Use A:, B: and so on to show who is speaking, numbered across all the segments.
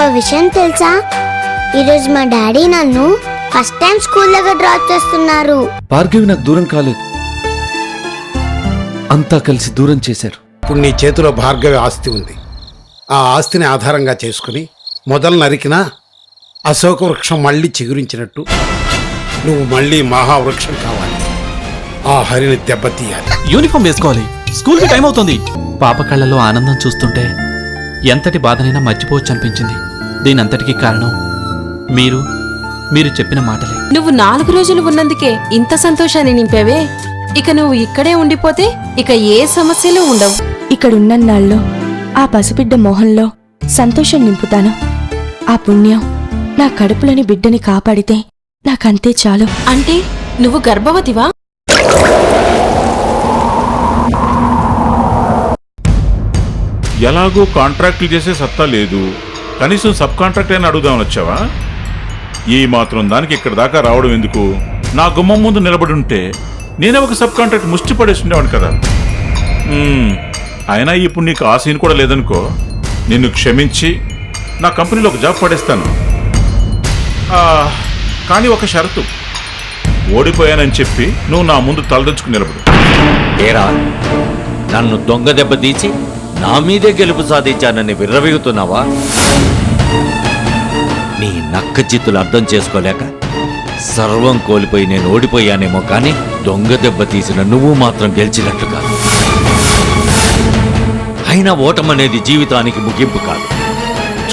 A: నీకో విషయం తెలుసా? ఈరోజు మా డాడీ నన్ను ఫస్ట్ టైం స్కూల్ దగ్గర డ్రాప్ చేస్తున్నారు.
B: భార్గవి నాకు దూరం కాలేదు, అంతా కలిసి దూరం చేశారు.
C: ఇప్పుడు నీ చేతిలో భార్గవి ఆస్తి ఉంది. ఆ ఆస్తిని ఆధారంగా చేసుకుని మొదలు నరికినా అశోక వృక్షం మళ్ళీ చిగురించినట్టు నువ్వు మళ్ళీ మహావృక్షం కావాలి. ఆ హరిని దెబ్బతీయాలి.
D: యూనిఫామ్ వేసుకోవాలి, స్కూల్ కి టైం అవుతుంది. పాప కళ్ళలో ఆనందం చూస్తుంటే ఎంతటి బాధనైనా మర్చిపోవచ్చు అనిపించింది. దీనంతటికీ కారణం మీరు చెప్పిన మాటలే.
E: నువ్వు 4 రోజులు ఉన్నందుకే ఇంత సంతోషాన్ని నింపావే. ఇక నువ్వు ఇక్కడే ఉండిపోతే ఇక ఏ సమస్యలు ఉండవు.
F: ఇక్కడున్నన్నాళ్ళు ఆ పసిబిడ్డ మొహంలో సంతోషం నింపుతాను. ఆ పుణ్యం నా కడుపులోని బిడ్డని కాపాడితే నాకంతే చాలు.
E: అంటే నువ్వు గర్భవతివా?
G: ఎలాగో కాంట్రాక్టులు చేసే సత్తా లేదు, కనీసం సబ్ కాంట్రాక్ట్ అయినా అడుగుదామని వచ్చావా? ఈ మాత్రం దానికి ఇక్కడ దాకా రావడం ఎందుకు? నా గుమ్మం ముందు నిలబడి ఉంటే నేనే ఒక సబ్ కాంట్రాక్ట్ ముష్టి పడేస్తుండేవాడు కదా. అయినా ఇప్పుడు నీకు ఆ సీన్ కూడా లేదనుకో, నిన్ను క్షమించి నా కంపెనీలో ఒక జాబ్ పడేస్తాను. కానీ ఒక షరతు, ఓడిపోయానని చెప్పి నువ్వు నా ముందు తలదొచ్చుకుని నిలబడు.
H: ఏరా, నన్ను దొంగ దెబ్బ తీసి నా మీదే గెలుపు సాధించానని విర్రవీగుతున్నావా? నీ నక్క చిత్తులు అర్థం చేసుకోలేక సర్వం కోల్పోయి నేను ఓడిపోయానేమో, కానీ దొంగ దెబ్బ తీసిన నువ్వు మాత్రం గెలిచినట్టు కాదు. అయినా ఓటమనేది జీవితానికి ముగింపు కాదు.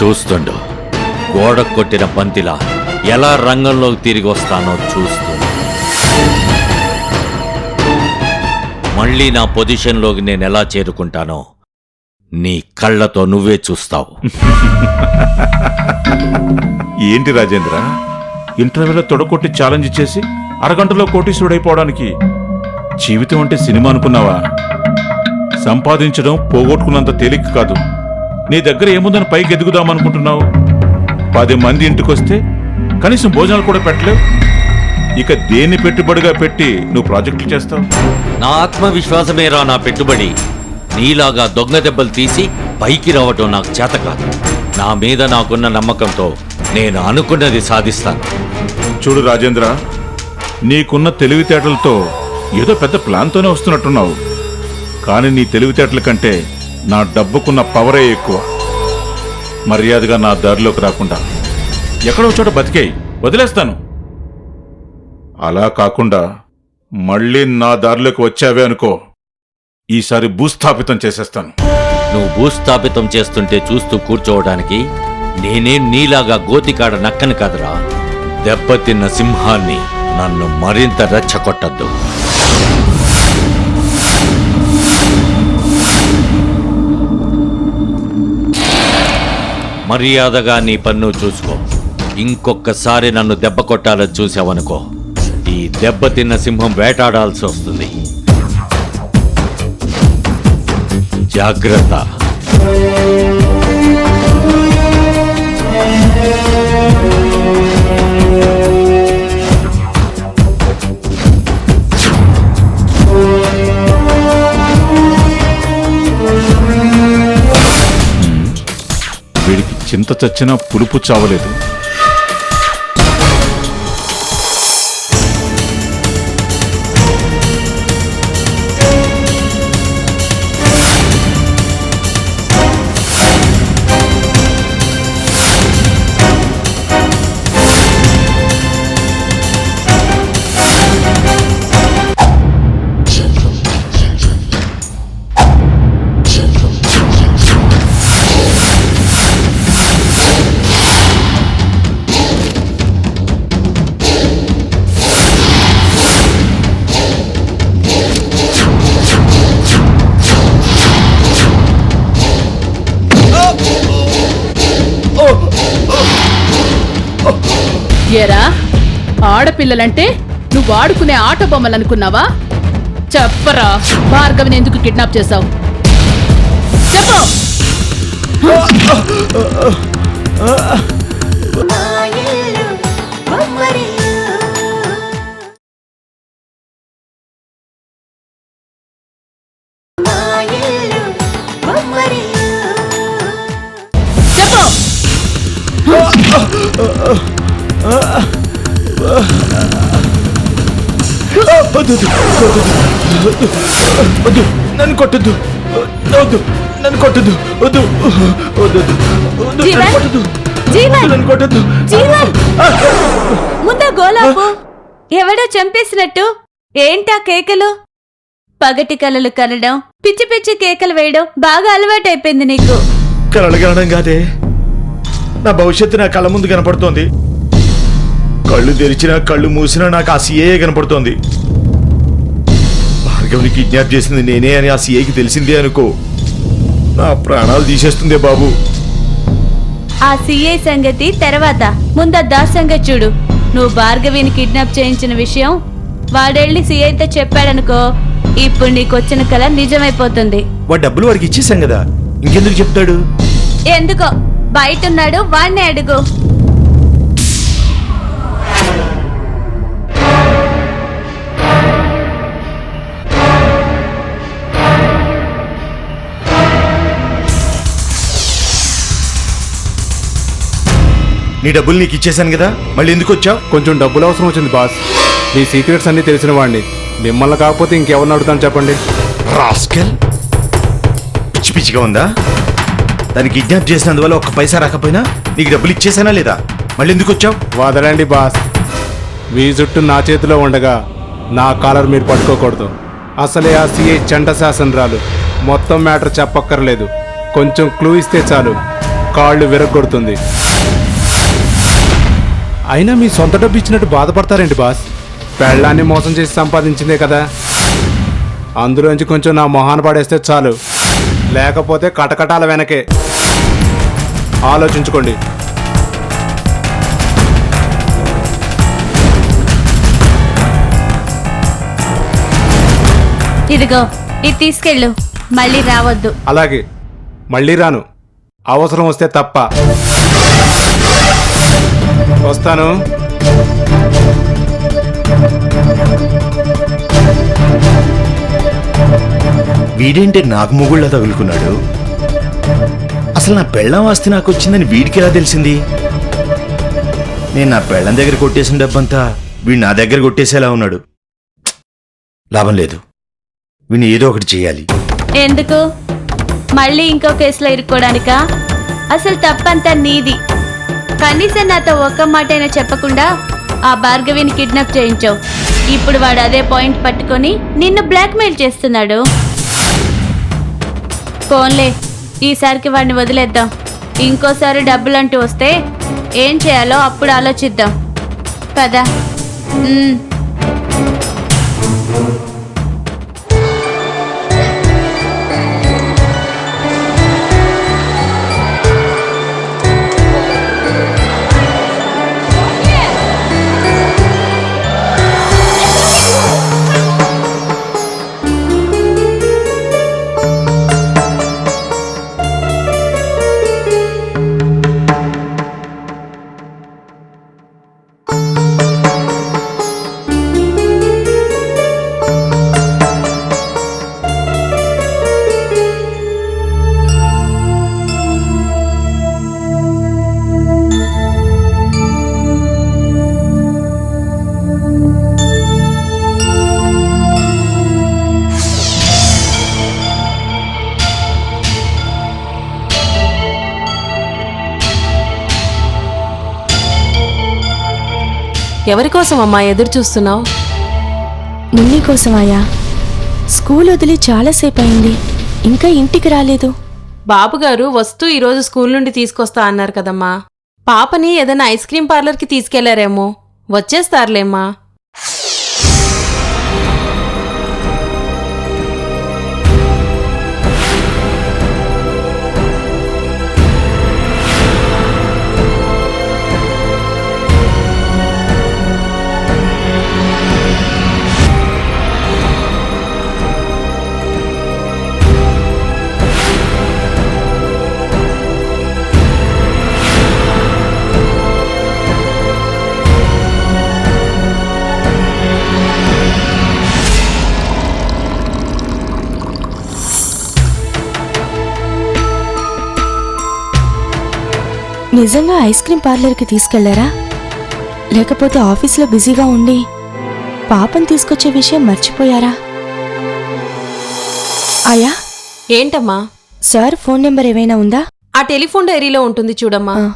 H: చూస్తుండు, గోడ కొట్టిన బంతిలా ఎలా రంగంలోకి తిరిగి వస్తానో చూస్తుండు. మళ్ళీ నా పొజిషన్లోకి నేను ఎలా చేరుకుంటానో నీ కళ్ళతో నువ్వే చూస్తావు.
G: ఏంటి రాజేంద్ర, ఇంటర్వ్యూలో తొడగొట్టి ఛాలెంజ్ చేసి అరగంటలో కోటీశ్వరుడైపోవడానికి జీవితం అంటే సినిమా అనుకున్నావా? సంపాదించడం పోగొట్టుకున్నంత తేలిక కాదు. నీ దగ్గర ఏముందని పైకి ఎదుగుదామనుకుంటున్నావు? 10 మంది ఇంటికొస్తే కనీసం భోజనాలు కూడా పెట్టలేవు. ఇక దేన్ని పెట్టుబడిగా పెట్టి నువ్వు ప్రాజెక్టులు చేస్తావు?
H: నా ఆత్మవిశ్వాసమేరా నా పెట్టుబడి. నీలాగా దొంగ దెబ్బలు తీసి పైకి రావటం నాకు చేత కాదు. నా మీద నాకున్న నమ్మకంతో నేను అనుకున్నది సాధిస్తాను.
G: చూడు రాజేంద్ర, నీకున్న తెలివితేటలతో ఏదో పెద్ద ప్లాన్తోనే వస్తున్నట్టున్నావు. కానీ నీ తెలివితేటల కంటే నా డబ్బుకున్న పవరే ఎక్కువ. మర్యాదగా నా దారిలోకి రాకుండా ఎక్కడో చోట బతికేయి, వదిలేస్తాను. అలా కాకుండా మళ్ళీ నా దారిలోకి వచ్చావే అనుకో, ఈసారి భూస్థాపితం చేసేస్తాను.
H: నువ్వు భూస్థాపితం చేస్తుంటే చూస్తూ కూర్చోవడానికి నేనేం నీలాగా గోతికాడ నక్కని కాదురా, దెబ్బతిన్న సింహాన్ని. నన్ను మరింత రెచ్చగొట్టద్దు. మర్యాదగా నీ పన్ను చూసుకో. ఇంకొకసారి నన్ను దెబ్బ కొట్టాలని చూసావనుకో, ఈ దెబ్బతిన్న సింహం వేటాడాల్సి వస్తుంది. జాగ్రత్త.
G: వీడికి చింత చచ్చినా పులుపు చావలేదు.
I: ఏరా, ఆడపిల్లలంటే నువ్వు ఆడుకునే ఆట బొమ్మలనుకున్నావా? చెప్పరా, భార్గవిని ఎందుకు కిడ్నాప్ చేశావు? చెప్పు. చెప్పు.
G: వద్దు, నన్ను కొట్టద్దు, వద్దు, నన్ను కొట్టద్దు, వద్దు, వద్దు, వద్దు,
F: జీవన్!
G: కొట్టద్దు,
F: జీవన్!
G: నన్ను కొట్టద్దు.
F: జీవన్! ముందా గోలాపు ఎవడో చంపేసినట్టు ఏంటా కేకలు? పగటి కలలు కనడం, పిచ్చి పిచ్చి కేకలు వేయడం బాగా అలవాటైపోయింది నీకు.
G: కలలు కనడం కాదే, నా భవిష్యత్తు నా కళ్ళ ముందు కనపడుతోంది. కళ్ళు తెరిచినా కళ్ళు మూసినా నాకు ఆ సీఏ కనపడుతోంది. భార్గవుని కిడ్నాప్ చేసింది నేనే అని ఆ సీఏకి తెలిసిందే అనుకో, నా ప్రాణాలు తీసేస్తుందే బాబు.
F: ఆ సీఐ సంగతి తర్వాత, ముందా దాస్ సంగతి చూడు. నువ్వు భార్గవిని కిడ్నాప్ చేయించిన విషయం వాడెళ్ళి సీఐతో చెప్పాడనుకో, ఇప్పుడు నీకొచ్చిన కల నిజమైపోతుంది.
G: వాడు డబ్బులు వాడికి ఇచ్చేసాం కదా, ఇంకెందుకు చెప్తాడు?
F: ఎందుకో బయటున్నాడు, వాణ్ణి అడుగు.
G: నీ డబ్బులు నీకు ఇచ్చేసాను కదా, మళ్ళీ ఎందుకు వచ్చావు?
J: కొంచెం డబ్బులు అవసరం వచ్చింది బాస్. మీ సీక్రెట్స్ అన్ని తెలిసిన వాడిని, మిమ్మల్ని కాకపోతే ఇంకెవరిని అడుగుతాను చెప్పండి.
G: రాస్కెల్, పిచ్చి పిచ్చిగా ఉందా? దాన్ని కిడ్నాప్ చేసినందువల్ల ఒక్క పైసా రాకపోయినా నీకు డబ్బులు ఇచ్చేసానా లేదా? మళ్ళీ ఎందుకు వచ్చావు?
J: వదలండి బాస్, మీ జుట్టు నా చేతిలో ఉండగా నా కాలర్ మీరు పట్టుకోకూడదు. అసలే ఆ సిఐ చండ శాసనరాలు, మొత్తం మ్యాటర్ చెప్పక్కర్లేదు, కొంచెం క్లూ ఇస్తే చాలు కాళ్ళు విరగొడుతుంది. అయినా మీ సొంత డబ్బు ఇచ్చినట్టు బాధపడతారేంటి బాస్? పెళ్ళాన్ని మోసం చేసి సంపాదించిందే కదా, అందులోంచి కొంచెం నా మొహాన పడేస్తే చాలు, లేకపోతే కటకటాల వెనకే. ఆలోచించుకోండి.
F: ఇదిగో ఇది తీసుకెళ్ళు, మళ్ళీ రావద్దు.
J: అలాగే, మళ్ళీ రాను, అవసరం వస్తే తప్ప. వస్తాను.
G: వీడేంటి నాకు మొగుళ్ళ తగులుకున్నాడు? అసలు నా పెళ్ళం ఆస్తి నాకు వచ్చిందని వీడికి ఎలా తెలిసింది? నేను నా పెళ్ళం దగ్గర కొట్టేసిన డబ్బంతా వీడు నా దగ్గర కొట్టేసేలా ఉన్నాడు. లాభం లేదు, వీడిని ఏదో ఒకటి చేయాలి.
F: ఎందుకు? మళ్ళీ ఇంకో కేసులో ఇరుక్కోడానికా? అసలు తప్పంతా నీది. కనీసం నాతో ఒక్క మాటైనా చెప్పకుండా ఆ భార్గవిని కిడ్నాప్ చేయించావు. ఇప్పుడు వాడు అదే పాయింట్ పట్టుకొని నిన్ను బ్లాక్మెయిల్ చేస్తున్నాడు. పోన్లే, ఈసారికి వాడిని వదిలేద్దాం. ఇంకోసారి డబ్బులంటూ వస్తే ఏం చేయాలో అప్పుడు ఆలోచిద్దాం. పదా.
E: ఎవరి కోసం అమ్మా ఎదురు చూస్తున్నావు?
F: మున్ని కోసమాయా? స్కూల్ వదిలి చాలాసేపు అయింది, ఇంకా ఇంటికి రాలేదు.
E: బాబుగారు వస్తూ ఈరోజు స్కూల్ నుండి తీసుకొస్తా అన్నారు కదమ్మా. పాపని ఏదైనా ఐస్ క్రీం పార్లర్కి తీసుకెళ్లారేమో, వచ్చేస్తారులేమ్మా.
K: నిజంగా ఐస్ క్రీం పార్లర్కి తీసుకెళ్లారా లేకపోతే ఆఫీస్లో బిజీగా ఉండి పాపం తీసుకొచ్చే విషయం మర్చిపోయారా? ఆయా,
E: ఏంటమ్మా?
K: సార్ ఫోన్ నెంబర్ ఏమైనా ఉందా?
E: ఆ టెలిఫోన్ డైరీలో ఉంటుంది చూడమ్మా.
K: ఆ.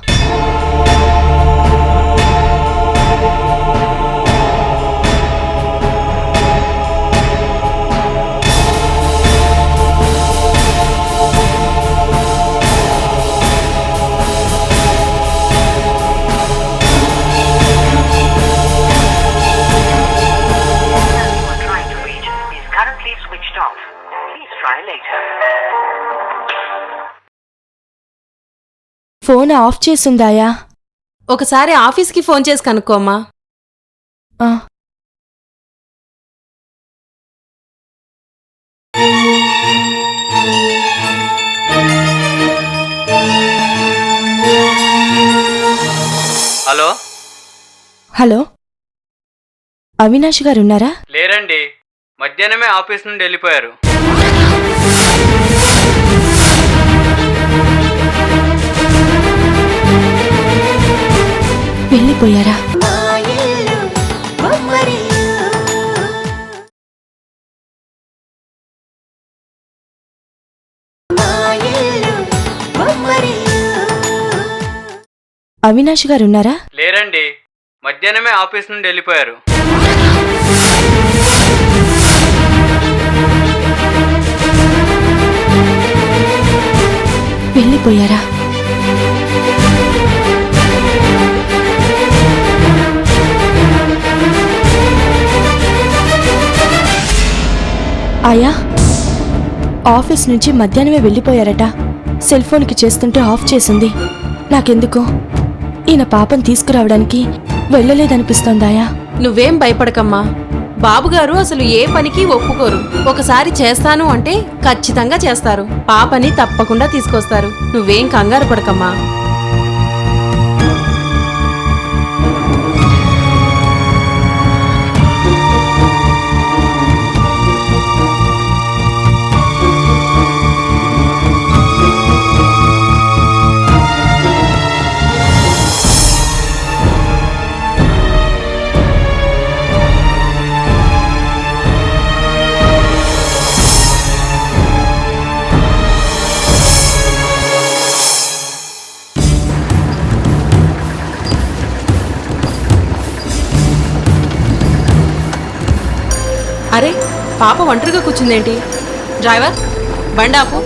K: ఫోన్ ఆఫ్ చేసుందాయా?
E: ఒకసారి ఆఫీస్కి ఫోన్ చేసి కనుక్కోమ్మా.
K: ఆ.
L: హలో
K: హలో, అవినాష్ గారు ఉన్నారా?
L: లేరండి, మధ్యాహ్నమే ఆఫీస్ నుండి వెళ్ళిపోయారు.
K: వెళ్ళిపోయారా? అవినాష్ గారు ఉన్నారా?
L: లేరండి, మధ్యాహ్నమే ఆఫీస్ నుండి వెళ్ళిపోయారు.
K: వెళ్ళిపోయారా? ఆయా, ఆఫీస్ నుంచి మధ్యాహ్నమే వెళ్ళిపోయారట. సెల్ ఫోన్కి చేస్తుంటే ఆఫ్ చేసింది. నాకెందుకో ఈయన పాపం తీసుకురావడానికి వెళ్ళలేదనిపిస్తోందాయా.
E: నువ్వేం భయపడకమ్మా. బాబుగారు అసలు ఏ పనికి ఒప్పుకోరు. ఒకసారి చేస్తాను అంటే ఖచ్చితంగా చేస్తారు. పాపని తప్పకుండా తీసుకొస్తారు. నువ్వేం కంగారు పడకమ్మా. అరే, పాప ఒంటరిగా కూర్చుందేంటి? డ్రైవర్, బండి ఆపు.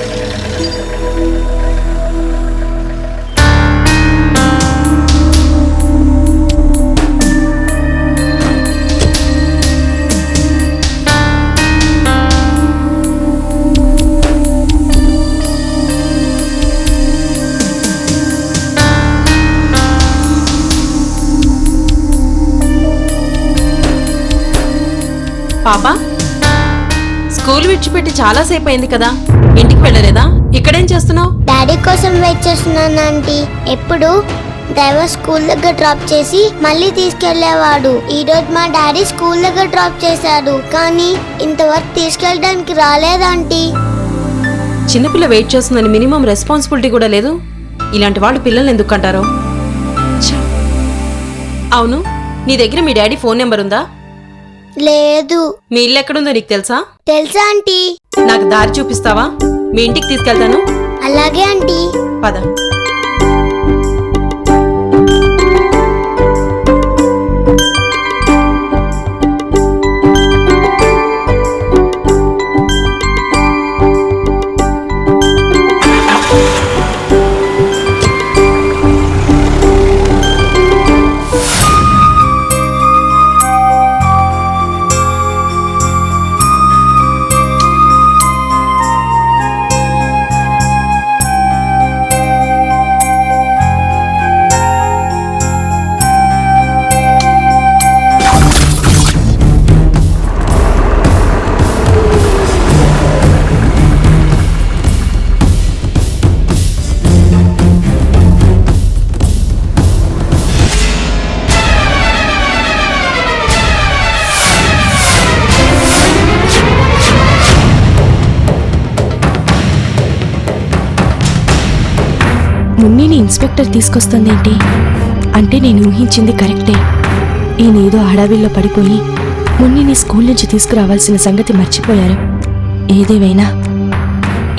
E: పాపా, స్కూల్ విడిచిపెట్టి చాలాసేపు అయింది కదా, ఇంటికి వెళ్ళలేదా? ఇక్కడేం చేస్తున్నావు?
A: డాడీ కోసం వెయిట్ చేస్తున్నాను ఆంటీ. ఎప్పుడు డ్రైవర్ స్కూల్ దగ్గర డ్రాప్ చేసి మళ్ళీ తీసుకెళ్లేవాడు. ఈ రోజు మా డాడీ స్కూల్ దగ్గర డ్రాప్ చేశాడు, కానీ ఇంతవరకు తీసుకెళ్ళడానికి రాలేదంటీ.
E: చిన్నపిల్ల వెయిట్ చేస్తుందని మినిమం రెస్పాన్సిబిలిటీ కూడా లేదు. ఇలాంటి వాళ్ళు పిల్లల్ని ఎందుకు అంటారో. అవును, నీ దగ్గర మీ డాడీ ఫోన్ నెంబర్ ఉందా?
A: లేదు.
E: మీ ఇల్లు ఎక్కడుందో నీకు తెలుసా?
A: తెలుసా ఆంటీ?
E: నాకు దారి చూపిస్తావా? మీ ఇంటికి తీసుకెళ్తాను.
A: అలాగే ఆంటీ.
E: పద.
K: మున్నిని ఇన్స్పెక్టర్ తీసుకొస్తుందేంటి? అంటే నేను ఊహించింది కరెక్టే. ఈయనేదో హడావిల్లో పడిపోయి మున్నిని స్కూల్ నుంచి తీసుకురావాల్సిన సంగతి మర్చిపోయారు. ఏదేమైనా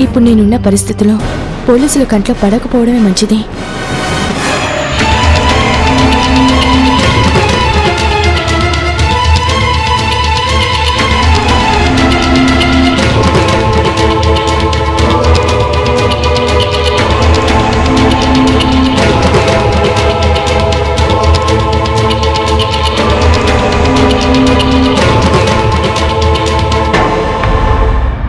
K: ఇప్పుడు నేనున్న పరిస్థితిలో పోలీసుల కంట్లో పడకపోవడమే మంచిది.